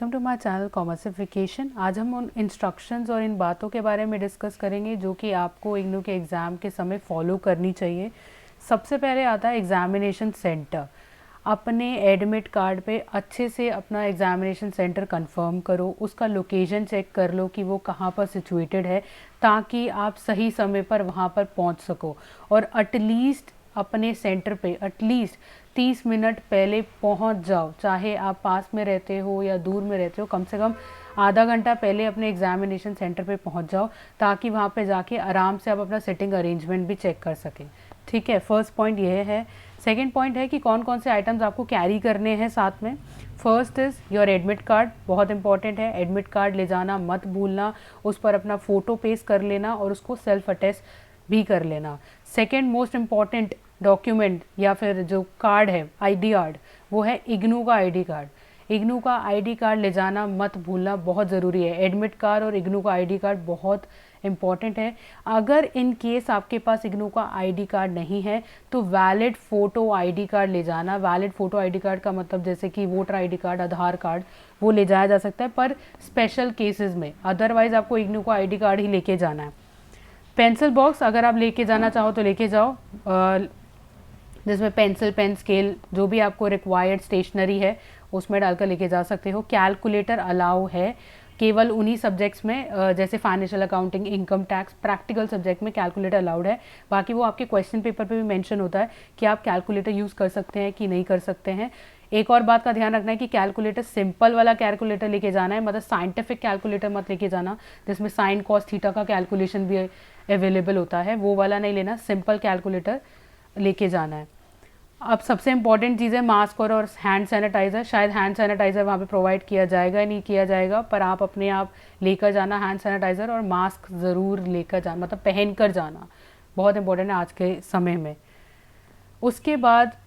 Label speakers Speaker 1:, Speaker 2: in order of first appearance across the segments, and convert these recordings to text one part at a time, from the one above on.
Speaker 1: Welcome to my channel commercification. आज हम उन इंस्ट्रक्शंस और इन बातों के बारे में डिस्कस करेंगे जो कि आपको इग्नू के एग्ज़ाम के समय फॉलो करनी चाहिए। सबसे पहले आता है एग्ज़ामिनेशन सेंटर। अपने एडमिट कार्ड पे अच्छे से अपना एग्ज़ामिनेशन सेंटर कंफर्म करो, उसका लोकेशन चेक कर लो कि वो कहाँ पर सिचुएटेड है, ताकि आप सही समय पर वहाँ पर पहुँच सको। और एटलीस्ट अपने सेंटर पे एटलीस्ट 30 मिनट पहले पहुंच जाओ, चाहे आप पास में रहते हो या दूर में रहते हो, कम से कम आधा घंटा पहले अपने एग्जामिनेशन सेंटर पे पहुंच जाओ, ताकि वहां पे जाके आराम से आप अपना सिटिंग अरेंजमेंट भी चेक कर सकें। ठीक है, फर्स्ट पॉइंट ये है। सेकंड पॉइंट है कि कौन कौन से आइटम्स आपको कैरी करने हैं साथ में। First is your admit card, बहुत इंपॉर्टेंट है। एडमिट कार्ड ले जाना मत भूलना, उस पर अपना फ़ोटो पेस्ट कर लेना और उसको सेल्फ अटेस्ट भी कर लेना। सेकेंड मोस्ट इम्पॉर्टेंट डॉक्यूमेंट या फिर जो कार्ड है, आईडी कार्ड, वो है इग्नू का आईडी कार्ड। इग्नू का आईडी कार्ड ले जाना मत भूलना, बहुत ज़रूरी है। एडमिट कार्ड और इग्नू का आईडी कार्ड बहुत इंपॉर्टेंट है। अगर इन केस आपके पास इग्नू का आईडी कार्ड नहीं है तो वैलिड फ़ोटो आईडी कार्ड ले जाना। वैलिड फ़ोटो आईडी कार्ड का मतलब जैसे कि वोटर आईडी कार्ड, आधार कार्ड, वो ले जाया जा सकता है, पर स्पेशल केसेस में। अदरवाइज़ आपको इग्नू का आईडी कार्ड ही लेके जाना है। पेंसिल बॉक्स अगर आप लेके जाना चाहो तो लेके जाओ, जिसमें पेंसिल, पेन, स्केल, जो भी आपको रिक्वायर्ड स्टेशनरी है उसमें डालकर लेके जा सकते हो। कैलकुलेटर अलाउ है केवल उन्हीं सब्जेक्ट्स में, जैसे financial accounting, income tax, practical subject में कैलकुलेटर अलाउड है। बाकी वो आपके क्वेश्चन पेपर पे भी मेंशन होता है कि आप कैलकुलेटर यूज़ कर सकते हैं कि नहीं कर सकते हैं। एक और बात का ध्यान रखना है कि कैलकुलेटर सिंपल वाला कैलकुलेटर लेके जाना है, मतलब साइंटिफिक कैलकुलेटर मत लेके जाना जिसमें साइन कॉस थीटा का कैलकुलेशन भी अवेलेबल होता है, वो वाला नहीं लेना। सिंपल कैलकुलेटर लेके जाना है। अब सबसे इंपॉर्टेंट चीज़ है मास्क और हैंड सैनिटाइज़र। शायद हैंड सैनिटाइज़र वहाँ पे प्रोवाइड किया जाएगा या नहीं किया जाएगा, पर आप अपने आप लेकर जाना हैंड सैनिटाइज़र, और मास्क ज़रूर लेकर जाना, मतलब पहन कर जाना, बहुत इंपॉर्टेंट है आज के समय में। उसके बाद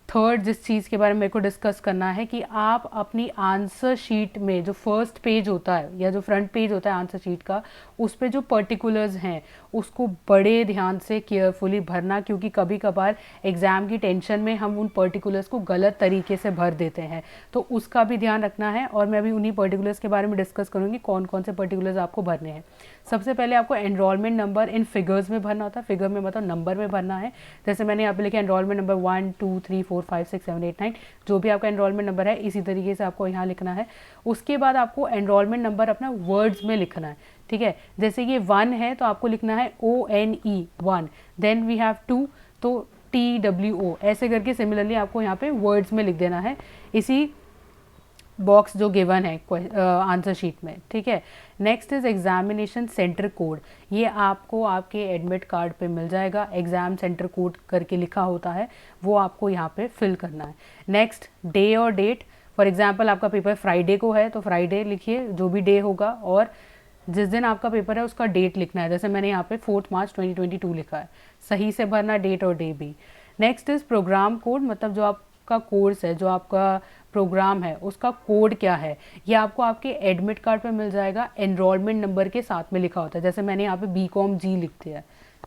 Speaker 1: थर्ड जिस चीज़ के बारे में मेरे को डिस्कस करना है कि आप अपनी आंसर शीट में जो फर्स्ट पेज होता है या जो फ्रंट पेज होता है आंसर शीट का, उस पे जो पर्टिकुलर्स हैं उसको बड़े ध्यान से केयरफुली भरना, क्योंकि कभी कभार एग्ज़ाम की टेंशन में हम उन पर्टिकुलर्स को गलत तरीके से भर देते हैं, तो उसका भी ध्यान रखना है। और मैं अभी उन्हीं पर्टिकुलर्स के बारे में डिस्कस करूँगी कौन कौन से पर्टिकुलर्स आपको भरने हैं। सबसे पहले आपको एनरोलमेंट नंबर इन फिगर्स में भरना होता है। फिगर में मतलब नंबर में भरना है। जैसे मैंने यहाँ पे लिखा एनरोलमेंट नंबर 1 2 3 4 5 6 7 8 9, जो भी आपका एनरोलमेंट नंबर है इसी तरीके से आपको यहाँ लिखना है। उसके बाद आपको एनरोलमेंट नंबर अपना वर्ड्स में लिखना है। ठीक है, जैसे ये 1 है तो आपको लिखना है ONE 1, देन वी हैव 2 तो TWO, ऐसे करके सिमिलरली आपको यहाँ पे वर्ड्स में लिख देना है इसी बॉक्स जो गिवन है आंसर शीट में। ठीक है, next is examination centre code. ये आपको आपके एडमिट कार्ड पे मिल जाएगा, एग्जाम सेंटर कोड करके लिखा होता है, वो आपको यहाँ पे फिल करना है। नेक्स्ट डे और डेट। फॉर एग्जांपल आपका पेपर फ्राइडे को है तो फ्राइडे लिखिए, जो भी डे होगा, और जिस दिन आपका पेपर है उसका डेट लिखना है। जैसे मैंने यहाँ पे 4 मार्च 2022 लिखा है, सही से भरना डेट और डे भी। नेक्स्ट इज प्रोग्राम कोड, मतलब जो आपका कोर्स है, जो आपका प्रोग्राम है, उसका कोड क्या है, ये आपको आपके एडमिट कार्ड पे मिल जाएगा। एनरोलमेंट नंबर के साथ में लिखा होता है, जैसे मैंने यहाँ पे BCom G लिख दिया है।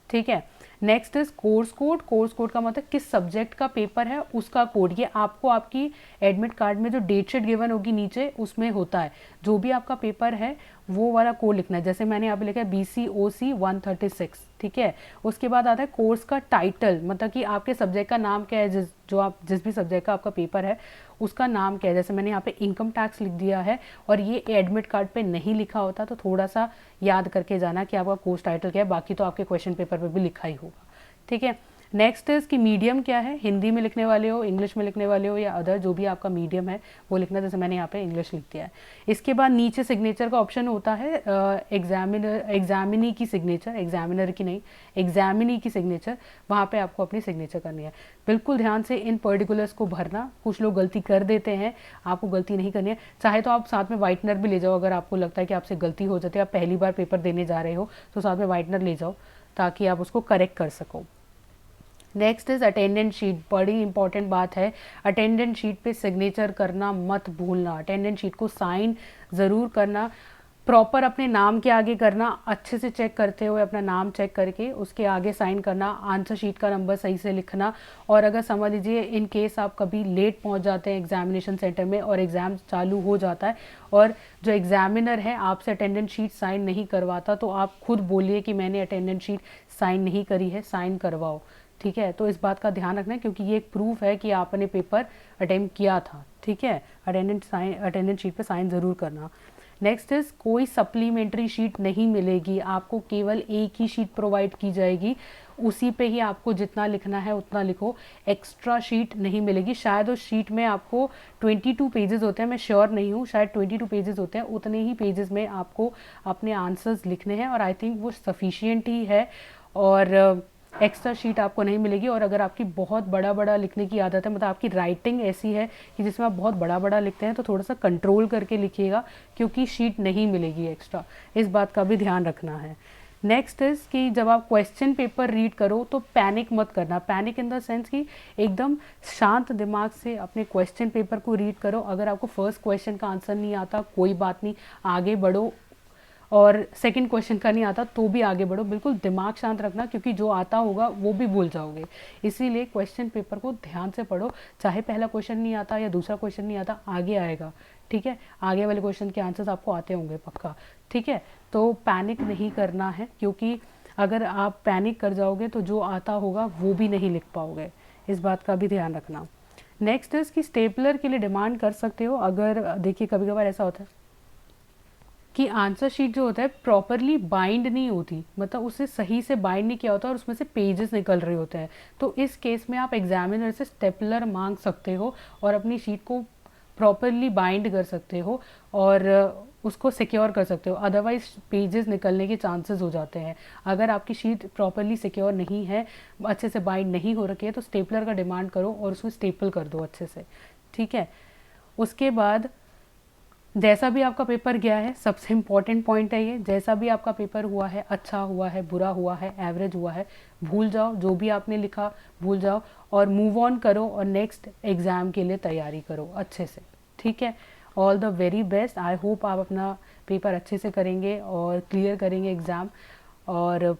Speaker 1: ठीक है, next is course code. Course code का मतलब किस सब्जेक्ट का पेपर है उसका कोड, ये आपको आपकी एडमिट कार्ड में जो डेट शीट गिवन होगी नीचे उसमें होता है। जो भी आपका पेपर है वो वाला कोड लिखना है। जैसे मैंने यहाँ पे लिखा है BCOC 136। ठीक है, उसके बाद आता है कोर्स का टाइटल, मतलब कि आपके सब्जेक्ट का नाम क्या है, जिस भी सब्जेक्ट का आपका पेपर है उसका नाम क्या है। जैसे मैंने यहाँ पे इनकम टैक्स लिख दिया है, और ये एडमिट कार्ड पे नहीं लिखा होता, तो थोड़ा सा याद करके जाना कि आपका कोर्स टाइटल क्या है। बाकी तो आपके क्वेश्चन पेपर पे भी लिखा ही होगा। ठीक है, नेक्स्ट इज कि मीडियम क्या है, हिंदी में लिखने वाले हो, इंग्लिश में लिखने वाले हो, या अदर जो भी आपका मीडियम है वो लिखना। जैसे मैंने यहाँ पे इंग्लिश लिख दिया है। इसके बाद नीचे सिग्नेचर का ऑप्शन होता है, एग्जामिनी की सिग्नेचर, एग्जामिनर की नहीं, एग्जामिनी की सिग्नेचर, वहाँ पे आपको अपनी सिग्नेचर करनी है। बिल्कुल ध्यान से इन पर्टिकुलर्स को भरना। कुछ लोग गलती कर देते हैं, आपको गलती नहीं करनी है। चाहे तो आप साथ में वाइटनर भी ले जाओ, अगर आपको लगता है कि आपसे गलती हो जाती है, आप पहली बार पेपर देने जा रहे हो तो साथ में वाइटनर ले जाओ ताकि आप उसको करेक्ट कर सको। नेक्स्ट इज अटेंडेंस शीट, बड़ी इंपॉर्टेंट बात है। अटेंडेंस शीट पे सिग्नेचर करना मत भूलना, अटेंडेंस शीट को साइन ज़रूर करना। प्रॉपर अपने नाम के आगे करना, अच्छे से चेक करते हुए अपना नाम चेक करके उसके आगे साइन करना, आंसर शीट का नंबर सही से लिखना। और अगर समझ लीजिए इन केस आप कभी लेट पहुंच जाते हैं एग्जामिनेशन सेंटर में और एग्ज़ाम चालू हो जाता है और जो एग्जामिनर है आपसे अटेंडेंस शीट साइन नहीं करवाता, तो आप खुद बोलिए कि मैंने अटेंडेंस शीट साइन नहीं करी है, साइन करवाओ। ठीक है, तो इस बात का ध्यान रखना है क्योंकि ये एक प्रूफ है कि आपने पेपर अटेम्प्ट किया था। ठीक है, अटेंडेंस शीट पे साइन ज़रूर करना। नेक्स्ट इज कोई सप्लीमेंट्री शीट नहीं मिलेगी, आपको केवल एक ही शीट प्रोवाइड की जाएगी, उसी पे ही आपको जितना लिखना है उतना लिखो, एक्स्ट्रा शीट नहीं मिलेगी। शायद उस शीट में आपको 22 पेजेस होते हैं, मैं श्योर नहीं हूँ, शायद 22 पेजेस होते हैं, उतने ही पेजेस में आपको अपने आंसर्स लिखने हैं और आई थिंक वो सफिशियंट ही है और एक्स्ट्रा शीट आपको नहीं मिलेगी। और अगर आपकी बहुत बड़ा बड़ा लिखने की आदत है, मतलब आपकी राइटिंग ऐसी है कि जिसमें आप बहुत बड़ा बड़ा लिखते हैं, तो थोड़ा सा कंट्रोल करके लिखिएगा क्योंकि शीट नहीं मिलेगी एक्स्ट्रा, इस बात का भी ध्यान रखना है। नेक्स्ट इज़ कि जब आप क्वेश्चन पेपर रीड करो तो पैनिक मत करना, पैनिक इन द सेंस कि एकदम शांत दिमाग से अपने क्वेश्चन पेपर को रीड करो। अगर आपको फर्स्ट क्वेश्चन का आंसर नहीं आता कोई बात नहीं, आगे बढ़ो, और सेकंड क्वेश्चन का नहीं आता तो भी आगे बढ़ो, बिल्कुल दिमाग शांत रखना क्योंकि जो आता होगा वो भी भूल जाओगे। इसीलिए क्वेश्चन पेपर को ध्यान से पढ़ो, चाहे पहला क्वेश्चन नहीं आता या दूसरा क्वेश्चन नहीं आता, आगे आएगा। ठीक है, आगे वाले क्वेश्चन के आंसर्स आपको आते होंगे पक्का। ठीक है, तो पैनिक नहीं करना है क्योंकि अगर आप पैनिक कर जाओगे तो जो आता होगा वो भी नहीं लिख पाओगे, इस बात का भी ध्यान रखना। नेक्स्ट इज कि स्टेपलर के लिए डिमांड कर सकते हो। अगर देखिए कभी कभार ऐसा होता है कि आंसर शीट जो होता है प्रॉपरली बाइंड नहीं होती, मतलब उसे सही से बाइंड नहीं किया होता और उसमें से पेजेस निकल रहे होते हैं, तो इस केस में आप एग्जामिनर से स्टेपलर मांग सकते हो और अपनी शीट को प्रॉपरली बाइंड कर सकते हो और उसको सिक्योर कर सकते हो, अदरवाइज पेजेस निकलने के चांसेस हो जाते हैं। अगर आपकी शीट प्रॉपरली सिक्योर नहीं है, अच्छे से बाइंड नहीं हो रखी है, तो स्टेपलर का डिमांड करो और उसको स्टेपल कर दो अच्छे से। ठीक है, उसके बाद जैसा भी आपका पेपर गया है, सबसे इम्पॉर्टेंट पॉइंट है ये, जैसा भी आपका पेपर हुआ है, अच्छा हुआ है, बुरा हुआ है, एवरेज हुआ है, भूल जाओ जो भी आपने लिखा, भूल जाओ और मूव ऑन करो और नेक्स्ट एग्ज़ाम के लिए तैयारी करो अच्छे से। ठीक है, all the very best. I hope आप अपना पेपर अच्छे से करेंगे और क्लियर करेंगे एग्ज़ाम, और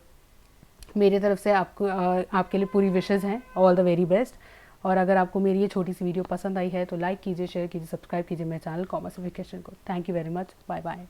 Speaker 1: मेरी तरफ से आपको आपके लिए पूरी विशेज़ हैं। All the very best. और अगर आपको मेरी ये छोटी सी वीडियो पसंद आई है तो लाइक कीजिए, शेयर कीजिए, सब्सक्राइब कीजिए मेरे चैनल कॉमर्स एजुकेशन को। Thank you very much, bye bye.